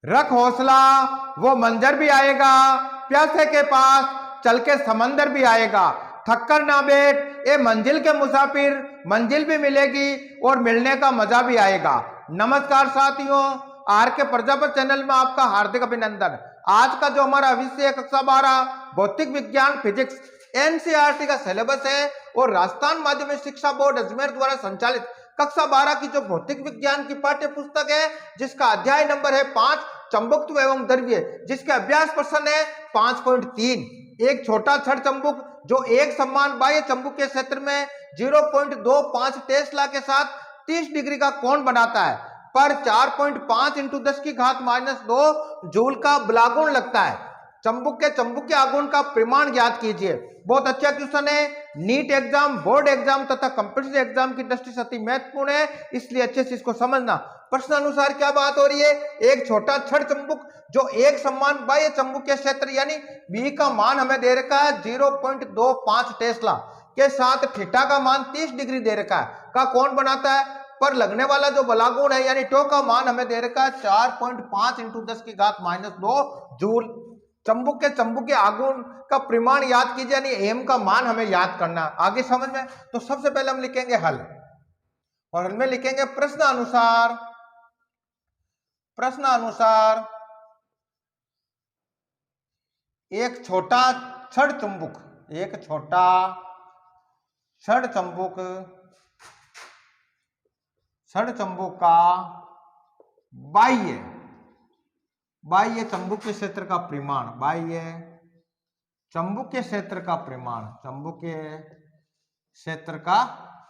रख हौसला वो मंजर भी आएगा, प्यासे के पास चल के समंदर भी आएगा। थक कर ना बैठ ए मंजिल के मुसाफिर, मंजिल भी मिलेगी और मिलने का मजा भी आएगा। नमस्कार साथियों, आर के प्रजापत चैनल में आपका हार्दिक अभिनंदन। आज का जो हमारा विषय है कक्षा 12 भौतिक विज्ञान फिजिक्स एनसीईआरटी का सिलेबस है और राजस्थान माध्यमिक शिक्षा बोर्ड अजमेर द्वारा संचालित कक्षा 12 की जो भौतिक विज्ञान की पाठ्य पुस्तक है, जिसका अध्याय नंबर है 5 चंबकत्व एवं द्रव्य, जिसके अभ्यास प्रश्न है 5.3। एक छोटा छड़ चंबुक जो एक समान बाह्य चंबुकीय क्षेत्र में 0.25 टेस्ला के साथ 30 डिग्री का कोण बनाता है, पर 4.5 × 10⁻² जूल का बलागुण लगता है। चंबुक के चंबुकीय आघूर्ण का परिमाण ज्ञात कीजिए। बहुत अच्छा क्वेश्चन है, नीट एग्जाम, बोर्ड एग्जाम तथा कंपटीशन एग्जाम की दृष्टि से अति महत्वपूर्ण है, इसलिए अच्छे से इसको समझना। प्रश्न अनुसार क्या बात हो रही है, एक छोटा छड़ चंबुक जो एक समान बाह्य चंबुकीय क्षेत्र यानी बी का मान हमें दे रखा है 0.25 टेस्ला के साथ थीटा का मान 30 डिग्री दे रखा है का कोण बनाता है, पर लगने वाला जो बलागुण है यानी टो का मान हमें दे रखा है 4.5 × 10⁻² जूल। चंबुक के चंबुकीय आघूर्ण का परिमाण याद कीजिए, यानी एम का मान हमें याद करना। आगे समझ में, तो सबसे पहले हम लिखेंगे हल, और हल में लिखेंगे प्रश्न अनुसार एक छोटा छड़ चंबुक का बाह्य चंबुकीय क्षेत्र का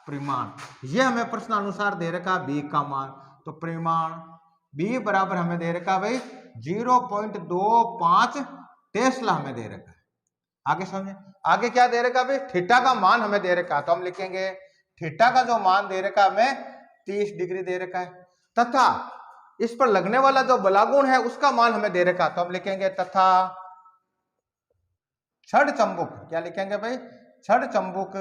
परिमाण, ये हमें प्रश्न अनुसार दे रखा बी का मान। तो परिमाण बी बराबर हमें दे रखा भाई 0.25 टेस्ला हमें दे रखा है। आगे समझे, आगे क्या दे रखा भाई, थीटा का मान हमें दे रखा, तो हम लिखेंगे थीटा का जो मान दे रखा हमें 30 डिग्री दे रखा है, तथा इस पर लगने वाला जो बलागुण है उसका मान हमें दे रखा, तो हम लिखेंगे तथा छड़ चंबुक, क्या लिखेंगे भाई, छड़ चंबुक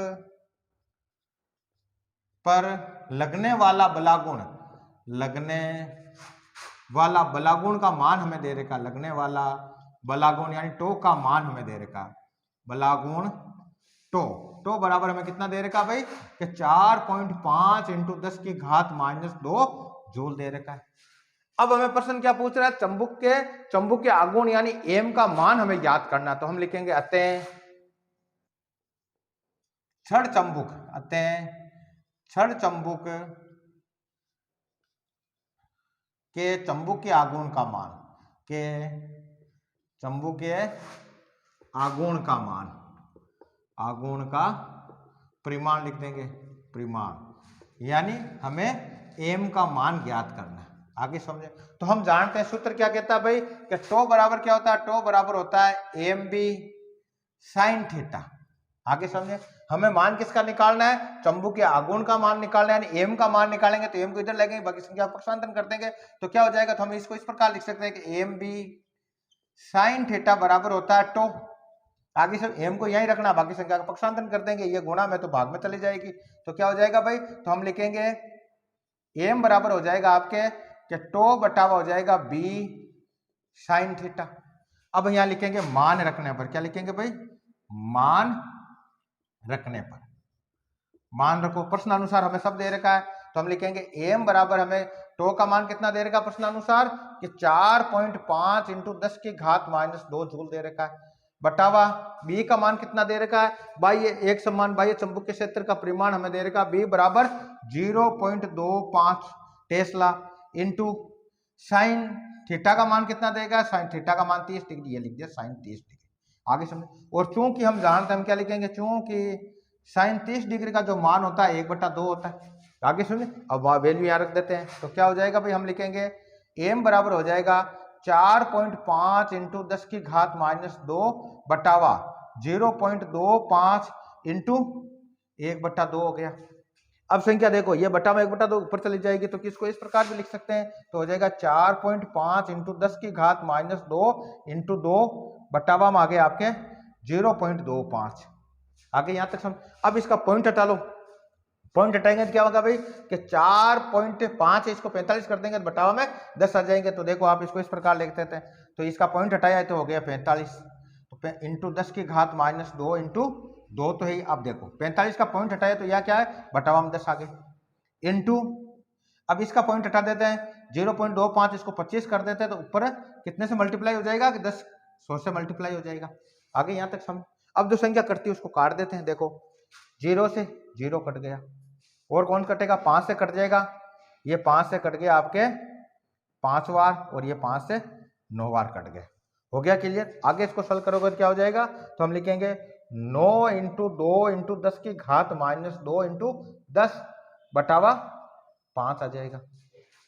पर लगने वाला बलागुण का मान हमें दे रखा, लगने वाला बलागुण यानी टो का मान हमें दे रखा, बलागुण टो बराबर हमें कितना दे रखा भाई कि 4.5 × 10⁻² जूल दे रखा है। अब हमें प्रश्न क्या पूछ रहा है, चंबुक के आघूर्ण यानी एम का मान हमें याद करना, तो हम लिखेंगे अतः छड़ चंबुक के चंबुकीय आघूर्ण का परिमाण लिख देंगे, परिमाण यानी हमें एम का मान ज्ञात करना है। आगे समझे, तो हम जानते हैं सूत्र क्या कहता है भाई कि टो बराबर क्या होता है, टो बराबर होता है एम बी साइन थीटा। आगे समझे, हमें मान किसका निकालना है, चंबुकीय आघूर्ण का मान निकालना है, यानी एम का मान निकालेंगे तो एम को इधर लगेंगे, बाकी संख्या पक्षांतरण कर देंगे तो क्या हो जाएगा, तो हम इसको इस प्रकार लिख सकते हैं कि एम बी साइन थीटा बराबर होता है टो। आगे सब एम को यहीं रखना, बाकी संख्या का पक्षांतरण कर देंगे, ये गुणा में तो भाग में चली जाएगी, तो क्या हो जाएगा भाई, तो हम लिखेंगे एम बराबर हो जाएगा आपके कि टो बटावा हो जाएगा बी साइन थीटा। अब यहां लिखेंगे मान रखने पर, क्या लिखेंगे भाई, मान रखने पर, मान रखो, प्रश्न अनुसार हमें सब दे रखा है, तो हम लिखेंगे एम बराबर हमें टो का मान कितना दे रखा प्रश्न अनुसार कि 4.5 × 10⁻² जूल दे रखा है, बटावा बी का मान कितना दे रखा है, बाह्य एक समान बाह्य चंबुकीय क्षेत्र का परिमाण हमें दे रखा बी बराबर 0.25 टेस्ला इंटू साइन थीटा का मान कितना देगा, साइन थीटा का मान 30 डिग्री, ये लिख दिया साइन 30 डिग्री। आगे समझे, और चूंकि हम जानते हैं, हम क्या लिखेंगे, चूंकि साइन 30 डिग्री का जो मान होता है 1/2 होता है। आगे सुनिए, अब वैल्यू यहाँ रख देते हैं, तो क्या हो जाएगा भाई, हम लिखेंगे एम बराबर हो जाएगा 4.5 × 10⁻² बटावा 0.25 × 1/2 हो गया। अब संख्या देखो, ये बटा में 1/2 ऊपर चली जाएगी, तो किसको इस प्रकार भी लिख सकते हैं, तो हो जाएगा 4.5 × 10⁻² × 2 बटावा में आगे आपके 0.25। आगे यहां तक समझ, अब इसका पॉइंट हटा लो, पॉइंट हटाएंगे तो क्या होगा भाई कि 4.5 है, इसको 45 कर देंगे तो बटावा में 10 आ जाएंगे। तो देखो आप इसको इस प्रकार लिख देते हैं, तो इसका पॉइंट हटाया है तो हो गया 45, तो इंटू 10 की घात -2 इंटू 2 तो है। अब देखो 45 का पॉइंट हटाया तो यह क्या है, बटावा में 10 आ गए इंटू, अब इसका पॉइंट हटा देते हैं 0.25, इसको 25 कर देते हैं तो ऊपर कितने से मल्टीप्लाई हो जाएगा कि 10 100 से मल्टीप्लाई हो जाएगा। आगे यहाँ तक समझ। अब जो संख्या कटती है उसको काट देते हैं। देखो 0 से 0 कट गया, और कौन कटेगा, 5 से कट जाएगा, ये 5 से कट गया आपके 5 बार, और ये 5 से 9 बार कट गए। हो गया क्लियर। आगे इसको सॉल्व करोगे तो क्या हो जाएगा, तो हम लिखेंगे 9 इंटू 2 इंटू 10 की घात -2 इंटू 10 बटावा 5 आ जाएगा।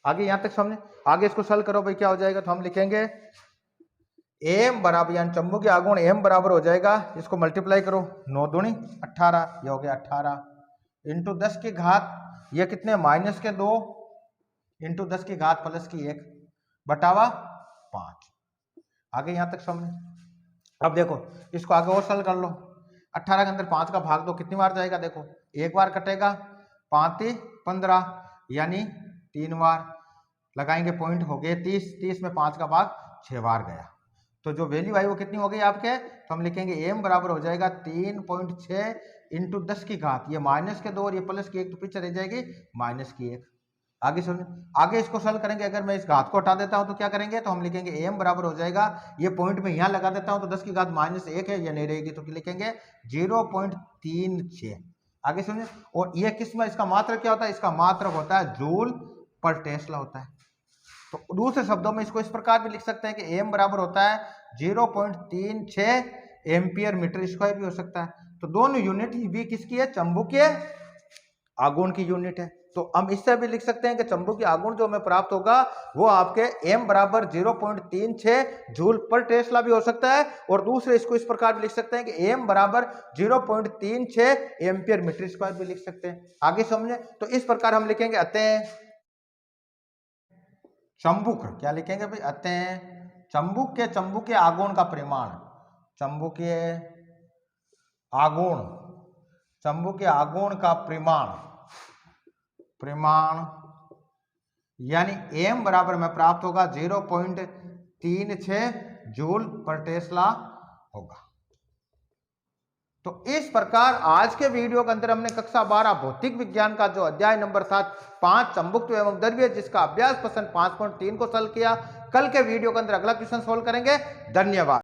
आगे यहां तक समझे। आगे इसको सॉल्व करो भाई, क्या हो जाएगा, तो हम लिखेंगे m बराबर, यानी चंबुकीय आघूर्ण m बराबर हो जाएगा, इसको मल्टीप्लाई करो 9 दूनी 18, ये हो गया 18 इंटू 10 की घात, ये कितने -2 इंटू 10 की घात +1 बटावा 5। आगे यहां तक समझे। अब देखो इसको आगे और सॉल्व कर लो। 18 के अंदर 5 का भाग दो, कितनी बार जाएगा, देखो एक बार कटेगा, 5 15 यानी 3 बार लगाएंगे, पॉइंट हो गए 30, 30 में 5 का भाग 6 बार गया। तो जो वैल्यू आई वो कितनी हो गई आपके, तो हम लिखेंगे m बराबर हो जाएगा 3.6 इंटू 10 की घात, ये -2 और ये +1 तो पीछे रह जाएगी -1। आगे समझो। आगे इसको सॉल्व करेंगे, अगर मैं इस घात को हटा देता हूं तो क्या करेंगे, तो हम लिखेंगे m बराबर हो जाएगा, ये पॉइंट में यहां लगा देता हूं तो 10 की घात -1 है, ये नहीं रहेगी तो लिखेंगे 0.36। आगे समझे। और ये किस में, इसका मात्रक क्या होता है, इसका मात्रक होता है जूल पर टेस्ला होता है। तो दूसरे शब्दों में इसको इस प्रकार भी लिख सकते हैं कि m बराबर होता है 0.36 एम्पियर मीटर स्क्वायर भी हो सकता है। तो दोनों यूनिट भी किसकी है, चुंबकीय आघूर्ण की यूनिट है। तो हम इससे भी लिख सकते हैं कि चुंबकीय आघूर्ण जो हमें प्राप्त होगा वो आपके m बराबर 0.36 जूल पर टेस्ला भी हो सकता है, और दूसरे इसको इस प्रकार भी लिख सकते हैं कि m बराबर 0.36 एम्पियर मीटर स्क्वायर भी लिख सकते हैं। आगे समझे। तो इस प्रकार हम लिखेंगे अतः चंबुक, क्या लिखेंगे भाई, अतः चुंबकीय आघूर्ण का परिमाण, चुंबकीय आघूर्ण का परिमाण यानी m बराबर में प्राप्त होगा 0.36 जूल पर टेस्ला होगा। तो इस प्रकार आज के वीडियो के अंदर हमने कक्षा 12 भौतिक विज्ञान का जो अध्याय नंबर 7 5 चुंबकत्व एवं द्रव्य, जिसका अभ्यास प्रश्न 5.3 को सॉल्व किया। कल के वीडियो के अंदर अगला क्वेश्चन सोल्व करेंगे। धन्यवाद।